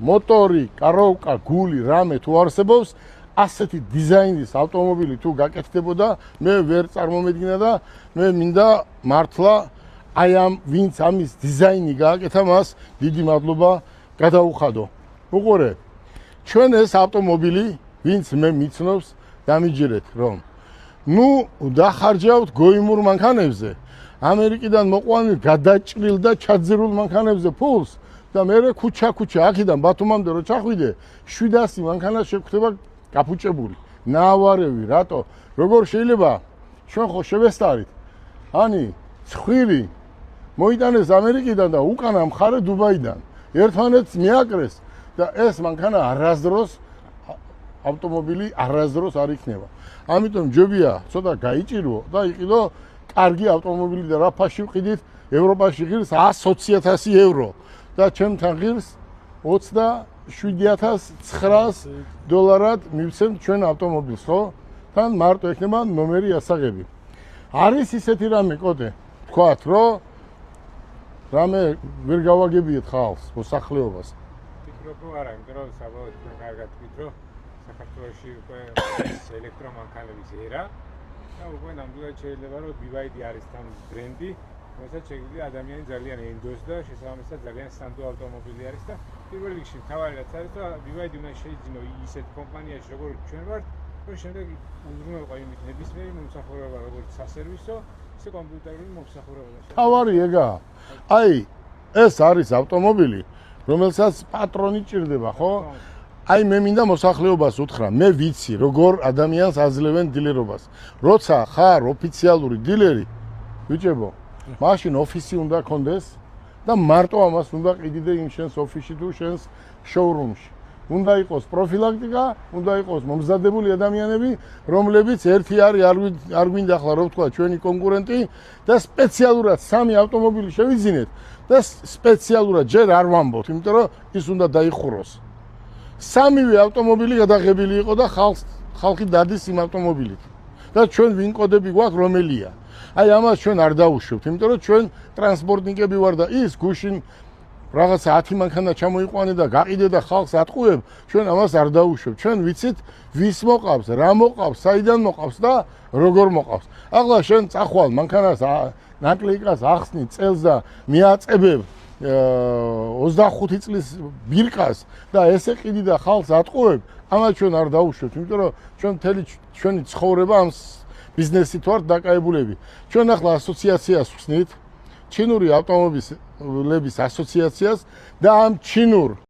მოტორი, კაროვკა, გული, რამე თუ არსებობს, ასეთი დიზაინის ავტომობილი თუ გაკეთდებოდა, მე ვერ წარმომედგინა და მე მინდა მართლა აი ამ ვინც ამის დიზაინი გააკეთა მას დიდი მადლობა გადაუხადო. უყურე, ჩვენ ეს ავტომობილი, ვინც მე მიცნობს, დამიჯერეთ, რომ დახარჯავთ გოიმურ მანქანებზე, ამერიკიდან მოყვანილ გადაჭრილ და ჩაძირულ მანქანებზე ფულს და მე ქუჩა აქედან ბათუმამდე რო ჩახვიდე, 700 მანქანა შეგვხდება გაფუჭებული. ნაავარევი, რატო? როგორ შეიძლება ჩვენ ხო შევესწარით? ანი, ცხვირი მოიტანეს ამერიკიდან და უკანა მხარე დუბაიდან. ერთმანეთს მიაკრეს და ეს მანქანა არასდროს ავტომობილი არასდროს არ იქნება. ამიტომ ჯობია ცოტა გაიჭირო და იყიდო კარგი ავტომობილი და რა ფაში ვყიდით, ევროპაში ღირს 120.000 евро და ჩემთან ღირს 27.900 დოლარად მივცემთ ჩვენ ავტომობილს, ხო? თან მარტო ექნება ნომერი ასაღები. არის ისეთი რამე კოდე, თქვათ, რომ რამე ვერ გავაგებიეთ ხალხს, მოსახლეობას. ფიქრობ, რომ არა, იმიტომ რომ საბოლოოდ თქვენ კარგად თქვით, რომ საქართველოში უკვე ელექტრომანქანების ერა და უკვე ნამდვილად შეიძლება რომ BYD არის თან ბრენდი, რომელსაც შეგვიძლია ადამიანი ძალიან ენდოს და შესაბამისად ძალიან სანდო ავტომობილი არის და პირველ რიგში მთავარი რაც არის, რომ BYD უნდა შეიძინო ისეთ კომპანიაში, როგორც ჩვენ ვართ, რომ შემდეგ უზრუნველყო იმით ნებისმიერი მომსახურება, როგორც სასერვისო, ისე კომპიუტერული მომსახურება. თავარი ეგაა. აი, ეს არის ავტომობილი, რომელსაც პატრონი ჭირდება, ხო? აი მე მინდა მოსახლეობას უთხრა, მე ვიცი როგორ ადამიანს აძლევენ დილერობას. როცა ხარ ოფიციალური დილერი, ბიჭებო, მაშინ ოფისი უნდა კონდეს და მარტო ამას უნდა ყიდიდე იმ შენს ოფისში თუ შენს შოურუმში. უნდა იყოს პროფილაქტიკა, უნდა იყოს მომზადებული ადამიანები, რომლებიც ერთი არის არ გვინდა ახლა რომ ვთქვა ჩვენი კონკურენტი და სპეციალურად 3 ავტომობილი შევიძინეთ და სპეციალურად ჯერ არ ვამბობთ, იმიტომ რომ ის უნდა დაიხუროს. 3-ვე ავტომობილი გადაღებილი იყო და ხალხი დადის იმ ავტომობილით. და ჩვენ ვინ კოდები გვაქვს რომელია. აი ამას ჩვენ არ დაუშვებთ, იმიტომ რომ ჩვენ ტრანსპორტნიკები ვარ და ის გუშინ რაღაცა 10 მანქანა ჩამოიყვანე და გაყიდე და ხალხს ატყუებ, ჩვენ ამას არ დაუშვებთ. ჩვენ ვიცით ვის მოყავს, რა მოყავს, საიდან მოყავს და როგორ მოყავს. ახლა შენ წახვალ მანქანას ნაკლეიკას ახსნი წელს და მიაწებებ 25 წლის ბირკას და ესე ყიდი და ხალხს ატყუებ, ამას ჩვენ არ დაუშვებთ, იმიტომ რომ ჩვენ მთელი ჩვენი ცხოვრება ამ ბიზნესით ვართ დაკავებულები. ჩვენ ახლა ასოციაციას ვხსნით, ჩინური ავტომობილების ასოციაციას და ამ ჩინურ